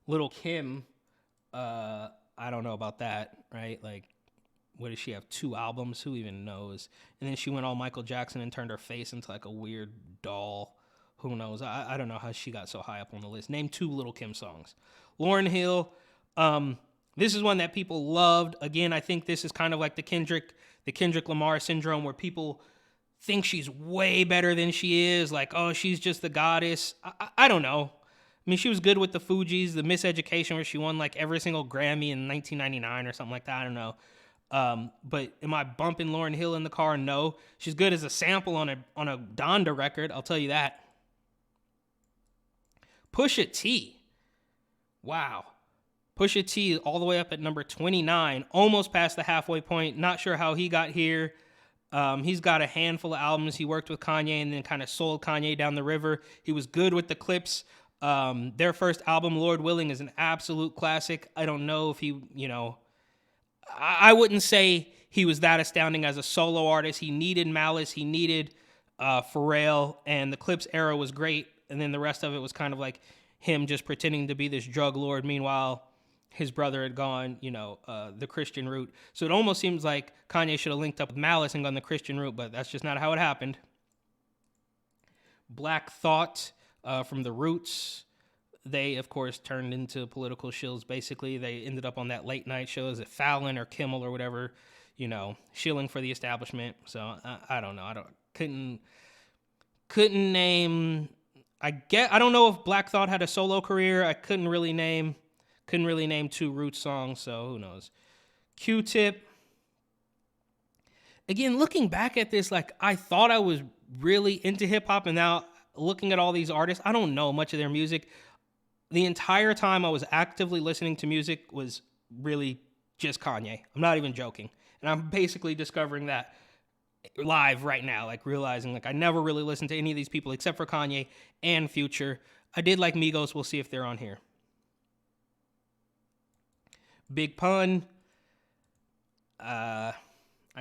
Little Kim, I don't know about that, right? Like, what does she have? 2 albums? Who even knows? And then she went all Michael Jackson and turned her face into like a weird doll. Who knows? I don't know how she got so high up on the list. Name 2 Little Kim songs. Lauryn Hill. This is one that people loved. Again, I think this is kind of like the Kendrick Lamar syndrome, where people think she's way better than she is. Like, oh, she's just the goddess. I don't know. I mean, she was good with the Fugees, the Miseducation, where she won like every single Grammy in 1999 or something like that. I don't know. But am I bumping Lauryn Hill in the car? No. She's good as a sample on a Donda record. I'll tell you that. Pusha T. Wow. Pusha T all the way up at number 29, almost past the halfway point. Not sure how he got here. He's got a handful of albums. He worked with Kanye and then kind of sold Kanye down the river. He was good with the Clips. Their first album, Lord Willing, is an absolute classic. I don't know if he, I wouldn't say he was that astounding as a solo artist. He needed Malice. He needed Pharrell. And the Clips era was great. And then the rest of it was kind of like him just pretending to be this drug lord. Meanwhile, his brother had gone, the Christian route. So it almost seems like Kanye should have linked up with Malice and gone the Christian route, but that's just not how it happened. Black Thought from The Roots. They, of course, turned into political shills, basically. They ended up on that late night show. Is it Fallon or Kimmel or whatever, shilling for the establishment. So I don't know. Couldn't name... I don't know if Black Thought had a solo career. I couldn't really name 2 Roots songs, so who knows. Q-Tip. Again, looking back at this, like, I thought I was really into hip-hop, and now looking at all these artists, I don't know much of their music. The entire time I was actively listening to music was really just Kanye. I'm not even joking. And I'm basically discovering that live right now, like realizing like I never really listened to any of these people except for Kanye and Future. I did like Migos. We'll see if they're on here. Big Pun. I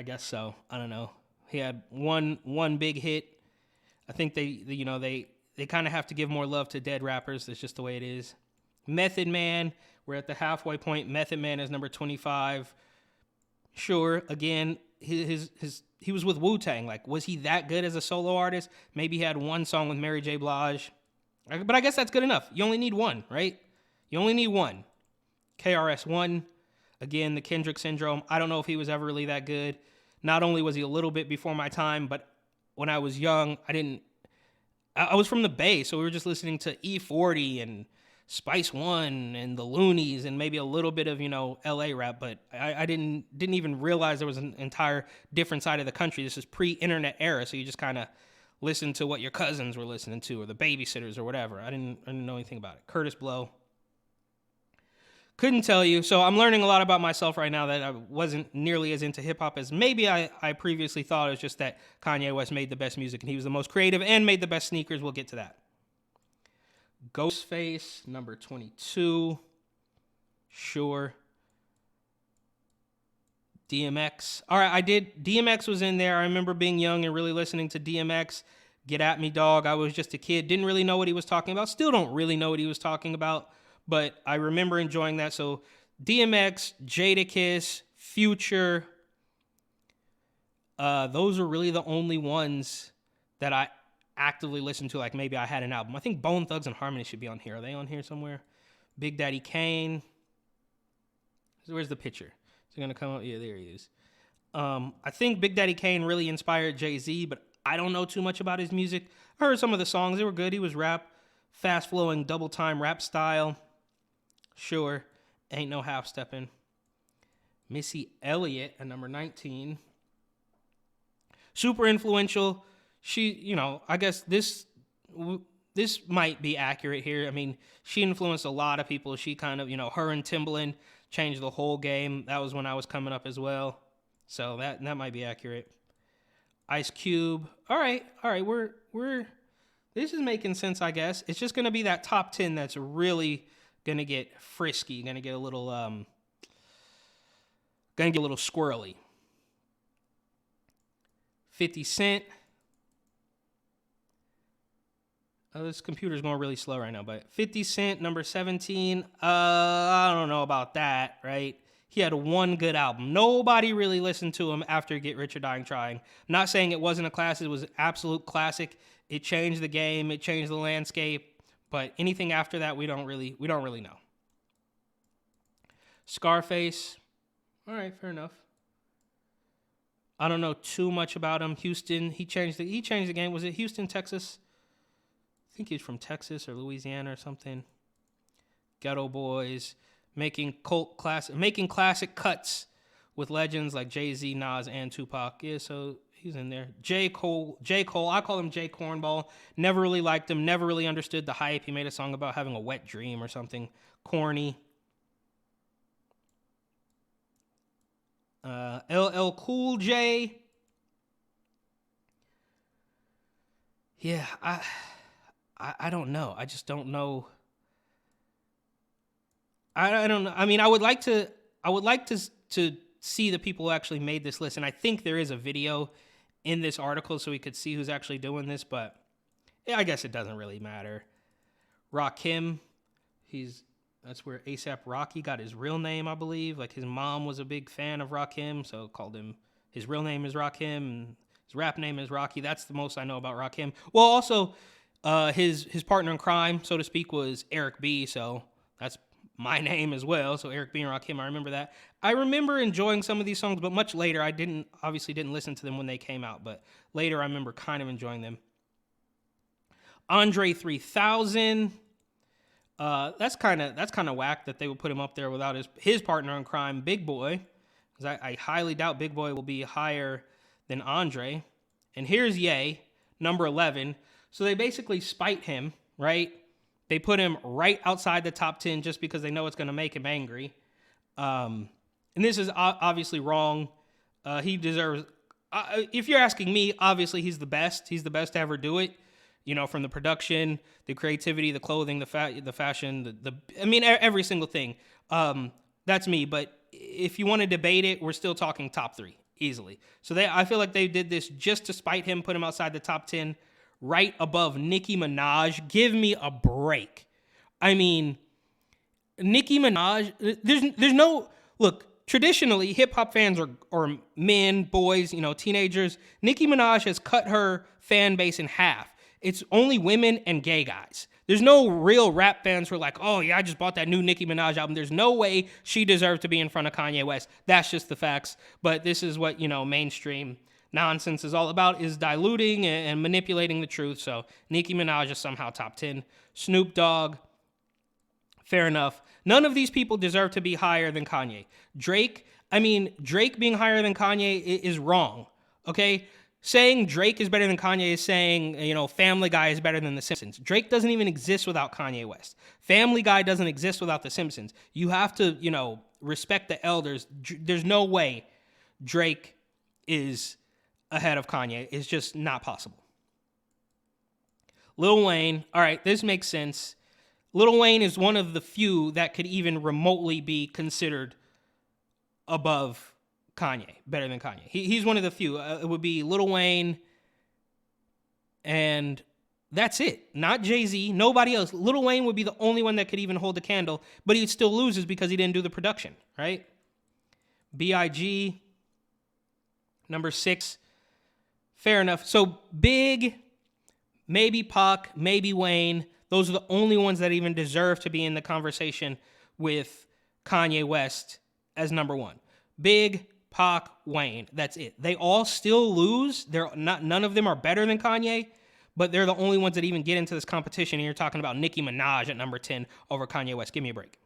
guess so. I don't know. He had one big hit. I think they kind of have to give more love to dead rappers. That's just the way it is. Method Man. We're at the halfway point. Method Man is number 25. Sure. Again, he was with Wu-Tang. Like, was he that good as a solo artist? Maybe he had one song with Mary J. Blige. But I guess that's good enough. You only need one, right? You only need one. KRS-One. Again, the Kendrick syndrome. I don't know if he was ever really that good. Not only was he a little bit before my time, but when I was young, I was from the Bay, so we were just listening to E40 and Spice One and the Loonies and maybe a little bit of, LA rap, but I didn't even realize there was an entire different side of the country. This is pre-internet era, so you just kind of listen to what your cousins were listening to or the babysitters or whatever. I didn't know anything about it. Curtis Blow. Couldn't tell you. So I'm learning a lot about myself right now that I wasn't nearly as into hip-hop as maybe I previously thought. It was just that Kanye West made the best music and he was the most creative and made the best sneakers. We'll get to that. Ghostface, number 22. Sure. DMX. All right, DMX was in there. I remember being young and really listening to DMX. Get at me, dog. I was just a kid. Didn't really know what he was talking about. Still don't really know what he was talking about. But I remember enjoying that. So DMX, Jadakiss, Future. Those are really the only ones that I actively listened to. Like maybe I had an album. I think Bone Thugs and Harmony should be on here. Are they on here somewhere? Big Daddy Kane. So where's the picture? Is it going to come up? Yeah, there he is. I think Big Daddy Kane really inspired Jay-Z, but I don't know too much about his music. I heard some of the songs. They were good. He was rap. Fast-flowing, double-time rap style. Sure. Ain't no half-stepping. Missy Elliott at number 19. Super influential. She, I guess this might be accurate here. I mean, she influenced a lot of people. She kind of, her and Timbaland changed the whole game. That was when I was coming up as well. So that might be accurate. Ice Cube. All right. We're this is making sense, I guess. It's just going to be that top 10 that's really going to get frisky, going to get a little squirrely. 50 Cent. This computer's going really slow right now, but 50 Cent, number 17. I don't know about that, right? He had one good album. Nobody really listened to him after Get Rich or Dying Trying. I'm not saying it wasn't a classic. It was an absolute classic. It changed the game. It changed the landscape. But anything after that, we don't really know. Scarface. All right, fair enough. I don't know too much about him. Houston. He changed the game. Was it Houston, Texas? I think he's from Texas or Louisiana or something. Ghetto Boys, making classic cuts with legends like Jay-Z, Nas, and Tupac. Yeah, so he's in there. J. Cole, I call him J. Cornball. Never really liked him, never really understood the hype. He made a song about having a wet dream or something. Corny. LL Cool J. Yeah, I don't know. I just don't know. I don't know. I mean, I would like to see the people who actually made this list, and I think there is a video in this article so we could see who's actually doing this, but yeah, I guess it doesn't really matter. Rakim, that's where A$AP Rocky got his real name, I believe. Like, his mom was a big fan of Rakim, so called him. His real name is Rakim, and his rap name is Rocky. That's the most I know about Rakim. Well, also, his partner in crime, so to speak, was Eric B. So that's my name as well. So Eric B. and Rakim, I remember that. I remember enjoying some of these songs, but much later. I obviously didn't listen to them when they came out, but later I remember kind of enjoying them. Andre 3000. That's kind of whack that they would put him up there without his partner in crime, Big Boy. Because I highly doubt Big Boy will be higher than Andre. And here's Ye, number 11. So they basically spite him, right? They put him right outside the top 10 just because they know it's going to make him angry. And this is obviously wrong. He deserves... if you're asking me, obviously he's the best. He's the best to ever do it. You know, from the production, the creativity, the clothing, the fashion, I mean, every single thing. That's me. But if you want to debate it, we're still talking top 3 easily. So I feel like they did this just to spite him, put him outside the top 10, right above Nicki Minaj. Give me a break. I mean, Nicki Minaj, there's no, look, traditionally, hip-hop fans are men, boys, teenagers. Nicki Minaj has cut her fan base in half. It's only women and gay guys. There's no real rap fans who are like, oh, yeah, I just bought that new Nicki Minaj album. There's no way she deserves to be in front of Kanye West. That's just the facts. But this is what, mainstream nonsense is all about, is diluting and manipulating the truth. So Nicki Minaj is somehow top 10. Snoop Dogg, fair enough. None of these people deserve to be higher than Kanye. Drake being higher than Kanye is wrong, okay? Saying Drake is better than Kanye is saying, Family Guy is better than The Simpsons. Drake doesn't even exist without Kanye West. Family Guy doesn't exist without The Simpsons. You have to, respect the elders. There's no way Drake is ahead of Kanye. It's just not possible. Lil Wayne, all right, this makes sense. Lil Wayne is one of the few that could even remotely be considered above Kanye, better than Kanye. He's one of the few. It would be Lil Wayne, and that's it. Not Jay-Z, nobody else. Lil Wayne would be the only one that could even hold a candle, but he still loses because he didn't do the production, right? B.I.G., number 6. Fair enough. So Big, maybe Pac, maybe Wayne. Those are the only ones that even deserve to be in the conversation with Kanye West as number 1. Big, Pac, Wayne. That's it. They all still lose. None of them are better than Kanye, but they're the only ones that even get into this competition. And you're talking about Nicki Minaj at number 10 over Kanye West. Give me a break.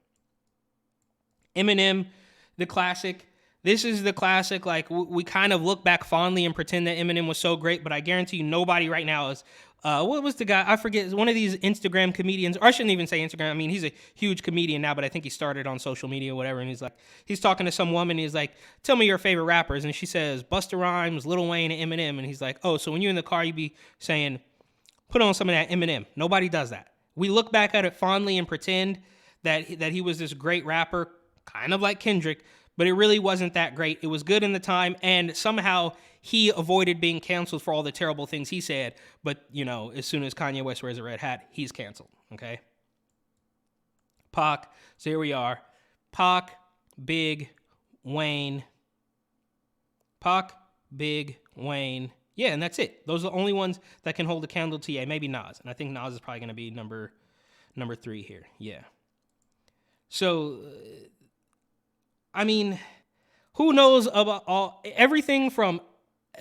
Eminem, the classic. This is the classic. Like, we kind of look back fondly and pretend that Eminem was so great, but I guarantee you nobody right now is, what was the guy? I forget. One of these Instagram comedians, or I shouldn't even say Instagram. I mean, he's a huge comedian now, but I think he started on social media or whatever. And he's talking to some woman. He's like, tell me your favorite rappers. And she says, Busta Rhymes, Lil Wayne, and Eminem. And he's like, oh, so when you're in the car, you be saying, put on some of that Eminem. Nobody does that. We look back at it fondly and pretend that he was this great rapper, kind of like Kendrick, but it really wasn't that great. It was good in the time, and somehow he avoided being canceled for all the terrible things he said. But, you know, as soon as Kanye West wears a red hat, he's canceled, okay? Pac, so here we are. Pac, Big, Wayne. Pac, Big, Wayne. Yeah, and that's it. Those are the only ones that can hold a candle to Ye. Maybe Nas, and I think Nas is probably going to be number 3 here. Yeah. So, I mean, who knows about everything from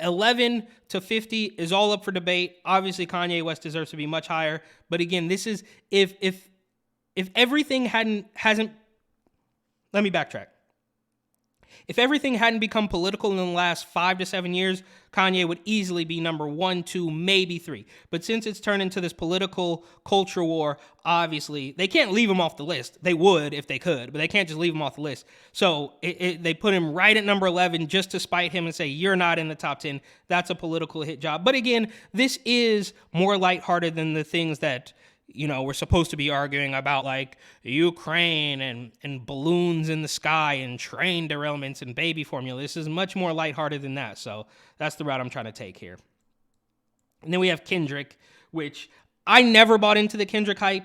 11 to 50 is all up for debate. Obviously, Kanye West deserves to be much higher. But again, this is if everything hasn't. Let me backtrack. If everything hadn't become political in the last 5 to 7 years, Kanye would easily be number 1, 2, maybe 3. But since it's turned into this political culture war, obviously, they can't leave him off the list. They would if they could, but they can't just leave him off the list. So they put him right at number 11 just to spite him and say, you're not in the top 10. That's a political hit job. But again, this is more lighthearted than the things that, you know, we're supposed to be arguing about, like Ukraine and balloons in the sky and train derailments and baby formula. This is much more lighthearted than that. So that's the route I'm trying to take here. And then we have Kendrick, which I never bought into the Kendrick hype,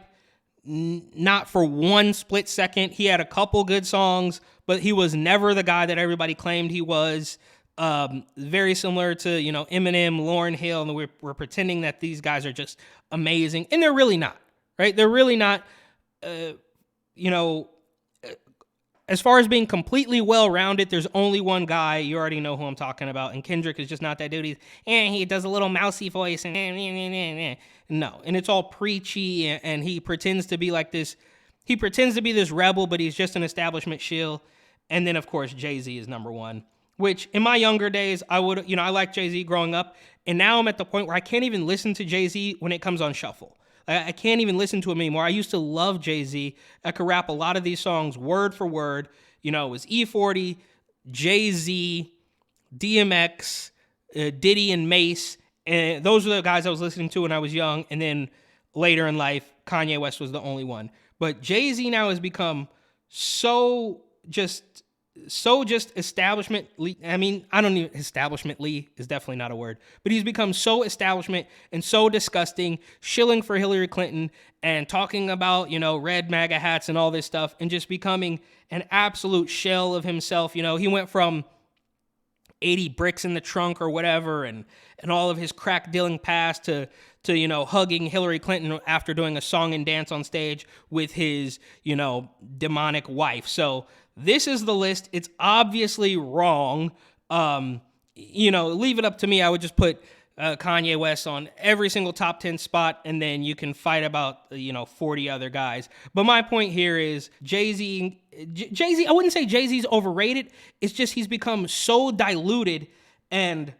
not for one split second. He had a couple good songs, but he was never the guy that everybody claimed he was. Very similar to, you know, Eminem, Lauryn Hill, and we're pretending that these guys are just amazing, and they're really not, right? They're really not, you know, as far as being completely well-rounded, there's only one guy. You already know who I'm talking about, and Kendrick is just not that dude. He does a little mousy voice, and no, and it's all preachy, and he pretends to be like this. He pretends to be this rebel, but he's just an establishment shill. And then, of course, Jay-Z is number 1. Which, in my younger days, I would, you know, I liked Jay-Z growing up, and now I'm at the point where I can't even listen to Jay-Z when it comes on shuffle. I can't even listen to him anymore. I used to love Jay-Z. I could rap a lot of these songs word for word. You know, it was E40, Jay-Z, DMX, Diddy, and Mace, and those were the guys I was listening to when I was young, and then later in life, Kanye West was the only one. But Jay-Z now has become so just establishmently. I mean, I don't even, establishmently is definitely not a word, but he's become so establishment and so disgusting, shilling for Hillary Clinton and talking about, you know, red MAGA hats and all this stuff, and just becoming an absolute shell of himself. You know, he went from 80 bricks in the trunk or whatever, and all of his crack dealing past to, you know, hugging Hillary Clinton after doing a song and dance on stage with his, you know, demonic wife. So this is the list. It's obviously wrong. You know, leave it up to me. I would just put Kanye West on every single top 10 spot, and then you can fight about, you know, 40 other guys. But my point here is Jay-Z, I wouldn't say Jay-Z's overrated. It's just he's become so diluted and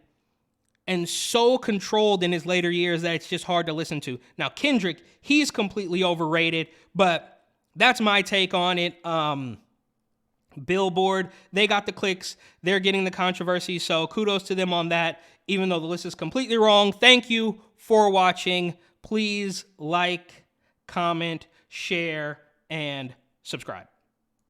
so controlled in his later years that it's just hard to listen to. Now, Kendrick, he's completely overrated, but that's my take on it. Billboard, they got the clicks, they're getting the controversy, so kudos to them on that, even though the list is completely wrong. Thank you for watching. Please like, comment, share, and subscribe.